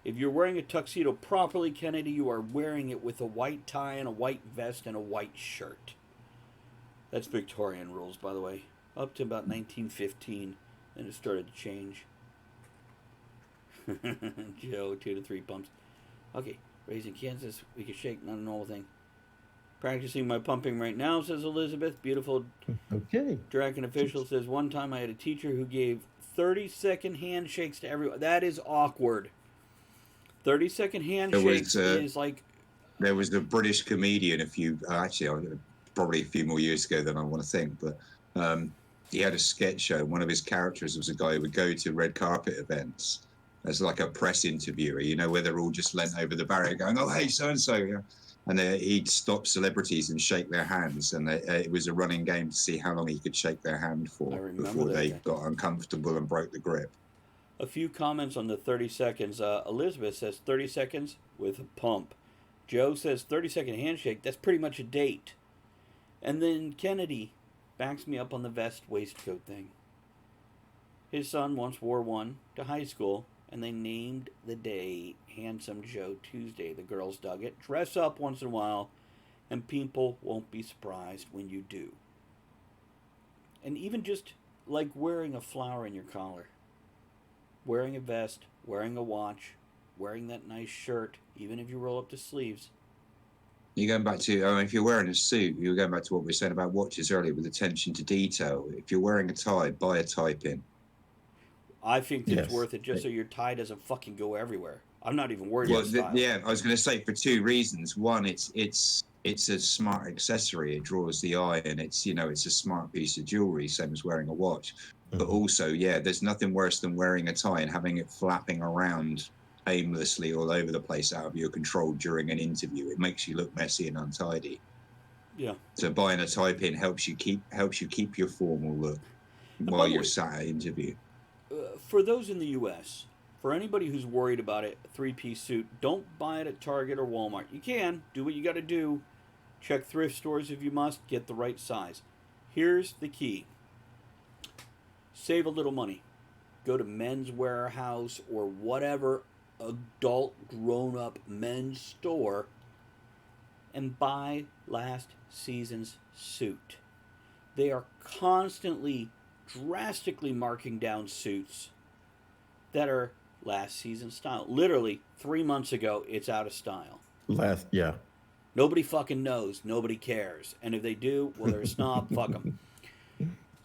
If you're wearing a tuxedo properly, Kennedy, you are wearing it with a white tie and a white vest and a white shirt. That's Victorian rules, by the way. Up to about 1915, then it started to change. Joe, 2 to 3 pumps. Okay, raising Kansas, we can shake, not a normal thing. Practicing my pumping right now, says Elizabeth. Beautiful. Okay. Dragon Official says, one time I had a teacher who gave 30-second handshakes to everyone. That is awkward. 30-second handshakes is like... There was a British comedian probably a few more years ago than I want to think, but he had a sketch show. One of his characters was a guy who would go to red carpet events as like a press interviewer, you know, where they're all just leant over the barrier going, oh, hey, so-and-so, yeah. And he'd stop celebrities and shake their hands, and it was a running game to see how long he could shake their hand for before they got uncomfortable and broke the grip. A few comments on the 30 seconds. Elizabeth says 30 seconds with a pump. Joe says 30-second handshake. That's pretty much a date. And then Kennedy, backs me up on the vest waistcoat thing. His son once wore one to high school, and they named the day Handsome Joe Tuesday. The girls dug it. Dress up once in a while, and people won't be surprised when you do. And even just like wearing a flower in your collar, wearing a vest, wearing a watch, wearing that nice shirt, even if you roll up the sleeves. You're going back to, if you're wearing a suit, you're going back to what we were saying about watches earlier with attention to detail. If you're wearing a tie, buy a tie pin. I think it's Yes. worth it just so your tie doesn't fucking go everywhere. I'm not even worried about style. Yeah, I was going to say for two reasons. One, it's a smart accessory. It draws the eye, and it's a smart piece of jewelry, same as wearing a watch. But also, yeah, there's nothing worse than wearing a tie and having it flapping around aimlessly all over the place out of your control during an interview. It makes you look messy and untidy. Yeah. So buying a tie pin helps you keep your formal look while you're sat at interview. For those in the U.S., for anybody who's worried about it, a three-piece suit, don't buy it at Target or Walmart. You can. Do what you got to do. Check thrift stores if you must. Get the right size. Here's the key. Save a little money. Go to Men's Warehouse or whatever adult, grown-up men's store and buy last season's suit. They are constantly, drastically marking down suits that are last season style. Literally, 3 months ago, it's out of style. Yeah. Nobody fucking knows. Nobody cares. And if they do, well, they're a snob. Fuck them.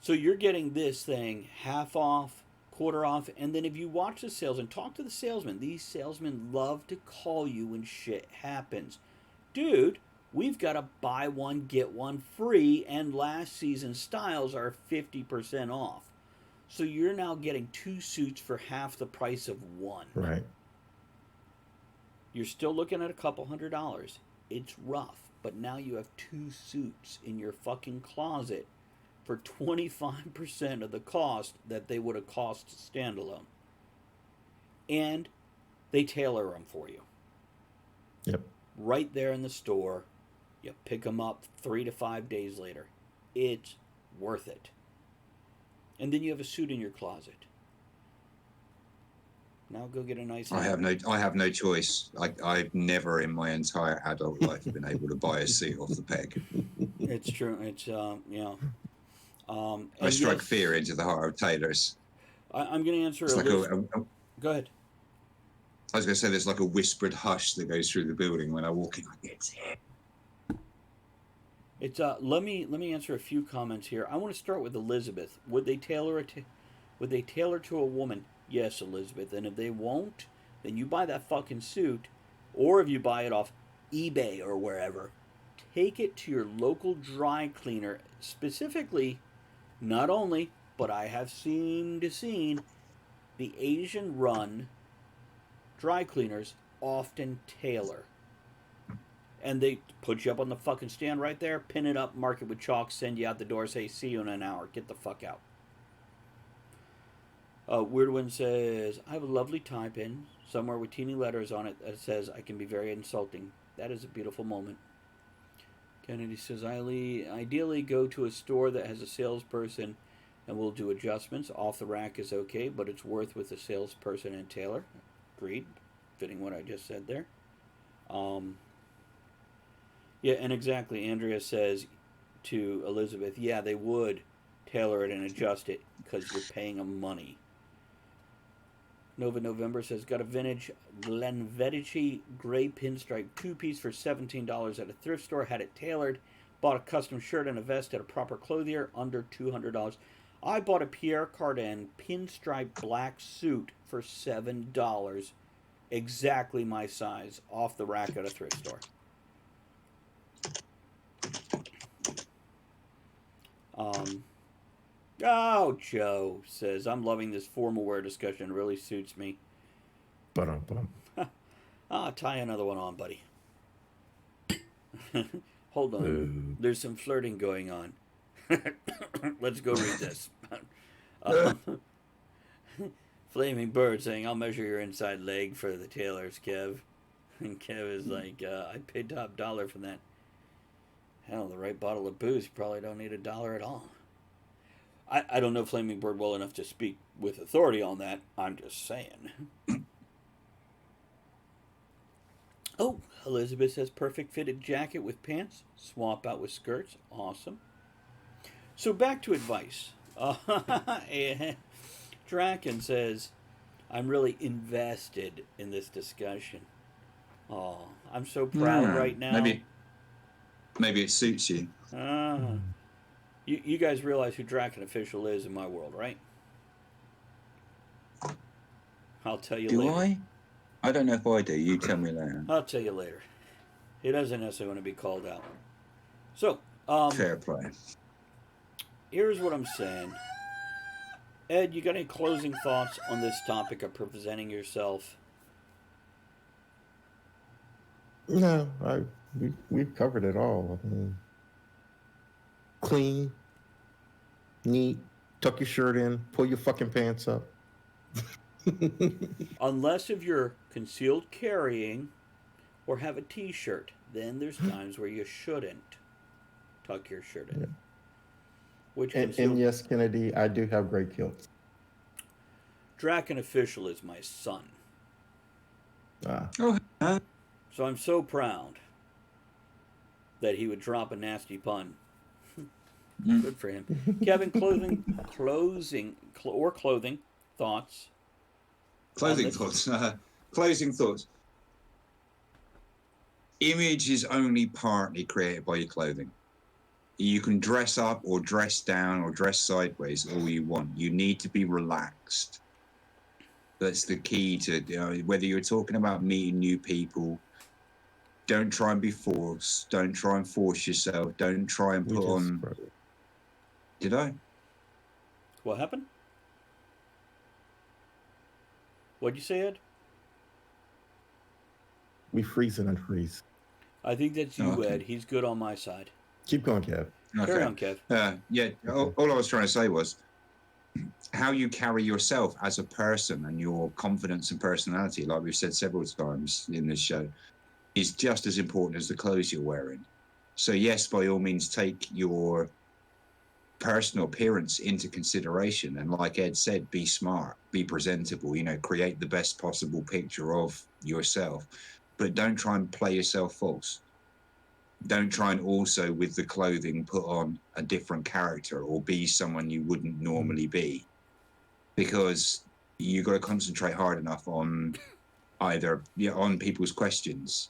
So you're getting this thing half off, quarter off, and then if you watch the sales and talk to the salesman, these salesmen love to call you when shit happens. Dude, we've got a buy one, get one free, and last season styles are 50% off. So you're now getting 2 suits for half the price of one. Right. You're still looking at a couple $100. It's rough, but now you have 2 suits in your fucking closet for 25% of the cost that they would have cost standalone. And they tailor them for you. Yep. Right there in the store. You pick them up 3 to 5 days later. It's worth it. And then you have a suit in your closet. Now go get a nice. I have no choice. I've never in my entire adult life been able to buy a suit off the peg. It's true. It's I strike fear into the heart of tailors. I'm going to answer. It's like Go ahead. I was going to say there's like a whispered hush that goes through the building when I walk in. It's here. It's let me answer a few comments here. I want to start with Elizabeth. Would they tailor it? Would they tailor to a woman? Yes, Elizabeth. And if they won't, then you buy that fucking suit, or if you buy it off eBay or wherever, take it to your local dry cleaner. Specifically, not only, but I have seen the Asian run dry cleaners often tailor. And they put you up on the fucking stand right there, pin it up, mark it with chalk, send you out the door, say, see you in an hour, get the fuck out. Weird One says, I have a lovely tie pin, somewhere with teeny letters on it that says, I can be very insulting. That is a beautiful moment. Kennedy says, ideally go to a store that has a salesperson and we'll do adjustments. Off the rack is okay, but it's worth with a salesperson and tailor. Agreed. Fitting what I just said there. Yeah, and exactly, Andrea says to Elizabeth, yeah, they would tailor it and adjust it because you're paying them money. Nova November says, got a vintage Glenvedigh gray pinstripe 2-piece for $17 at a thrift store, had it tailored, bought a custom shirt and a vest at a proper clothier, under $200. I bought a Pierre Cardin pinstripe black suit for $7, exactly my size, off the rack at a thrift store. Joe says, I'm loving this formal wear discussion. It really suits me. Tie another one on, buddy. Hold on. Ooh. There's some flirting going on. Let's go read this. Flaming Bird saying, I'll measure your inside leg for the tailors, Kev. And Kev is like, I paid top dollar for that. Hell, the right bottle of booze, you probably don't need $1 at all. I don't know Flaming Bird well enough to speak with authority on that. I'm just saying. Oh, Elizabeth says perfect fitted jacket with pants. Swap out with skirts. Awesome. So back to advice. Draken says, I'm really invested in this discussion. Oh, I'm so proud right now. Maybe it suits you. You guys realize who Draken Official is in my world, right? I'll tell you later. Do I? I don't know if I do. You tell me later. I'll tell you later. He doesn't necessarily want to be called out. So, Fair play. here's what I'm saying. Ed, you got any closing thoughts on this topic of presenting yourself? No, we've covered it all. I mean, clean, neat, tuck your shirt in, pull your fucking pants up. Unless if you're concealed carrying or have a t-shirt, then there's times where you shouldn't tuck your shirt in. Yeah. Which And yes, Kennedy, I do have great kilts. Draken Official is my son. Oh, So I'm so proud that he would drop a nasty pun. Good for him. Kevin, clothing thoughts. Clothing thoughts. Closing thoughts. Image is only partly created by your clothing. You can dress up or dress down or dress sideways all you want. You need to be relaxed. That's the key to, whether you're talking about meeting new people. Don't try and be forced. Don't try and force yourself. Don't try and put on. Did I? What happened? What'd you say, Ed? We freeze and unfreeze. I think that's you, Okay. Ed. He's good on my side. Keep going, Kev. Carry on, Kev. Yeah. All I was trying to say was how you carry yourself as a person and your confidence and personality, like we've said several times in this show, is just as important as the clothes you're wearing. So yes, by all means, take your personal appearance into consideration. And like Ed said, be smart, be presentable, create the best possible picture of yourself. But don't try and play yourself false. Don't try and also, with the clothing, put on a different character or be someone you wouldn't normally be. Because you've got to concentrate hard enough on on people's questions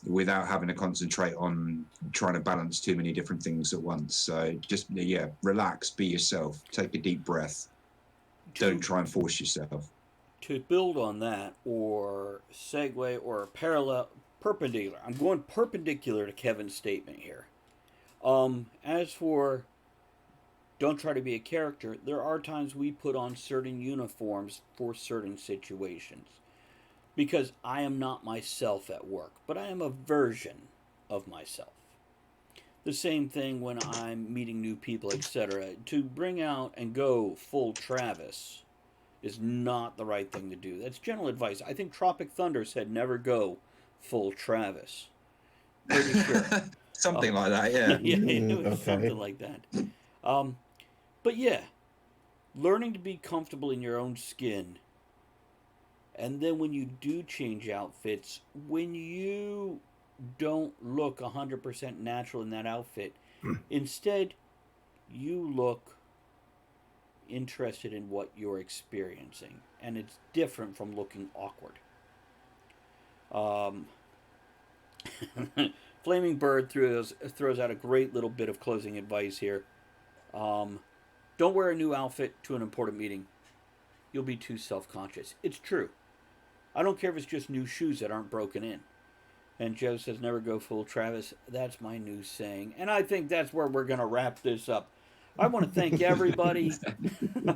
without having to concentrate on trying to balance too many different things at once. So just, relax, be yourself, take a deep breath. Don't try and force yourself. To build on that, or segue, or perpendicular. I'm going perpendicular to Kevin's statement here. As for don't try to be a character, there are times we put on certain uniforms for certain situations. Because I am not myself at work, but I am a version of myself. The same thing when I'm meeting new people, etc. To bring out and go full Travis is not the right thing to do. That's general advice. I think Tropic Thunder said never go full Travis. Pretty sure. Something like that, yeah. Yeah, it was Okay. something like that. But yeah, learning to be comfortable in your own skin. And then when you do change outfits, when you don't look 100% natural in that outfit, instead you look interested in what you're experiencing. And it's different from looking awkward. Flaming Bird throws out a great little bit of closing advice here. Don't wear a new outfit to an important meeting. You'll be too self-conscious. It's true. I don't care if it's just new shoes that aren't broken in. And Joe says, never go full Travis. That's my new saying. And I think that's where we're going to wrap this up. I want to thank everybody. I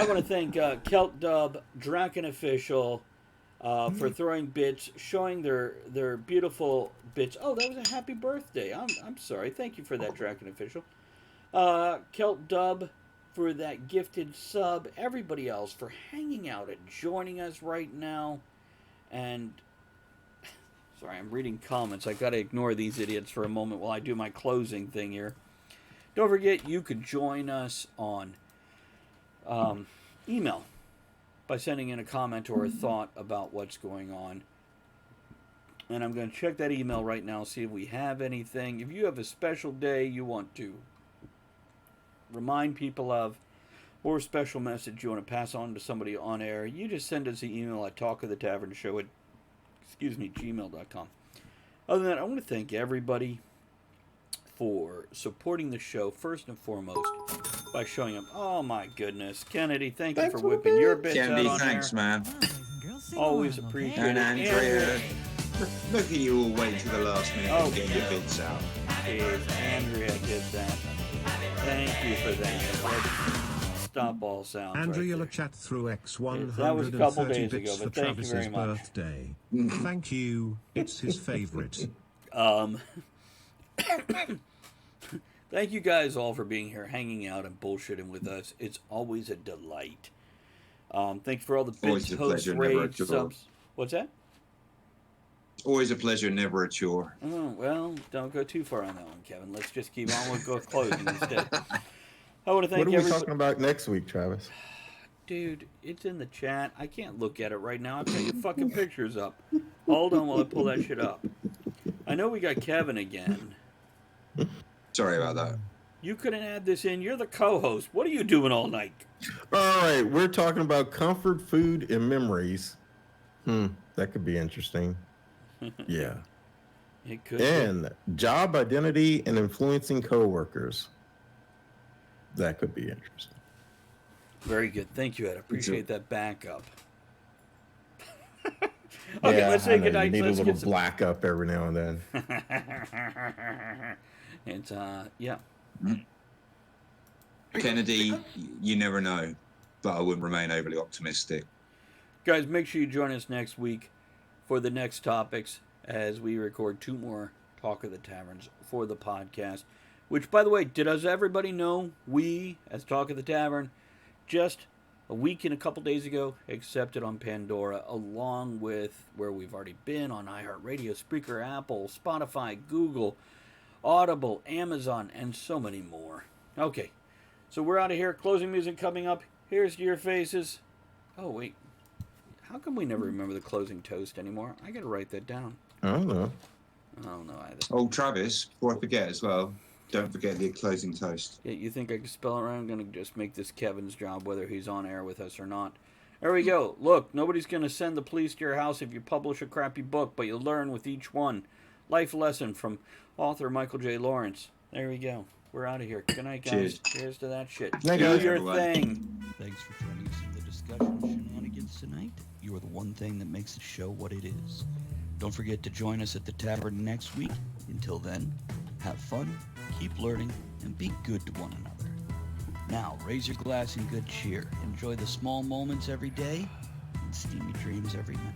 want to thank Kelt Dub, Draken Official, for throwing bits, showing their beautiful bits. Oh, that was a happy birthday. I'm sorry. Thank you for that, Draken Official. Kelt Dub for that gifted sub. Everybody else for hanging out and joining us right now. And sorry, I'm reading comments. I got to ignore these idiots for a moment while I do my closing thing here. Don't forget, you could join us on email by sending in a comment or a thought about what's going on. And I'm going to check that email right now, see if we have anything. If you have a special day you want to remind people of, or a special message you want to pass on to somebody on air, you just send us an email at talkofthetavernshow at gmail.com. Other than that, I want to thank everybody for supporting the show first and foremost by showing up. Oh my goodness, Kennedy, thank you for whipping your bits Kennedy, out on thanks, air. man. Always appreciate And it. Andrea. Look at you all wait to the last minute Oh, to get your bids out. Andrea did that. Thank you for that. Let's stop all sounds. Andrea right chat through X130 that was a couple days bits ago, for but thank you very Travis's much. birthday. Thank you. It's his favorite. Thank you guys all for being here, hanging out, and bullshitting with us. It's always a delight. Thanks for all the Always bits, a hosts, pleasure, never a raids, chore. subs. What's that? Always a pleasure, never a chore. Oh, well, don't go too far on that one, Kevin. Let's just keep on with closing instead. I want to thank What are we everybody. talking about next week, Travis? Dude, it's in the chat. I can't look at it right now. I've got your fucking pictures up. Hold on while I pull that shit up. I know we got Kevin again. Sorry about that. You couldn't add this in. You're the co-host. What are you doing all night? All right, we're talking about comfort food and memories. That could be interesting. Yeah. It could. And job identity and influencing coworkers. That could be interesting. Very good. Thank you, Ed. I appreciate that backup. Okay, Yeah, let's say I know, goodnight. you need Let's a get little some... black up every now and then. It's, yeah. Kennedy, you never know, but I wouldn't remain overly optimistic. Guys, make sure you join us next week for the next topics as we record 2 more Talk of the Taverns for the podcast. Which, by the way, does everybody know we, as Talk of the Tavern, just a week and a couple days ago, accepted on Pandora, along with where we've already been on iHeartRadio, Spreaker, Apple, Spotify, Google, Audible, Amazon, and so many more. Okay, so we're out of here. Closing music coming up. Here's to your faces. Oh, wait. How come we never remember the closing toast anymore? I gotta write that down. I don't know. I don't know either. Oh, Travis, before I forget as well, don't forget the closing toast. Yeah, you think I can spell it right? I'm gonna just make this Kevin's job, whether he's on air with us or not. There we go. Look, nobody's gonna send the police to your house if you publish a crappy book, but you'll learn with each one. Life lesson from author Michael J. Lawrence. There we go. We're out of here. Good night, guys. Cheers. Cheers to that shit. Night, Do guys. your Everyone. thing. Thanks for joining us in the discussion of shenanigans tonight. You are the one thing that makes the show what it is. Don't forget to join us at the Tavern next week. Until then, have fun, keep learning, and be good to one another. Now, raise your glass in good cheer. Enjoy the small moments every day and steamy dreams every night.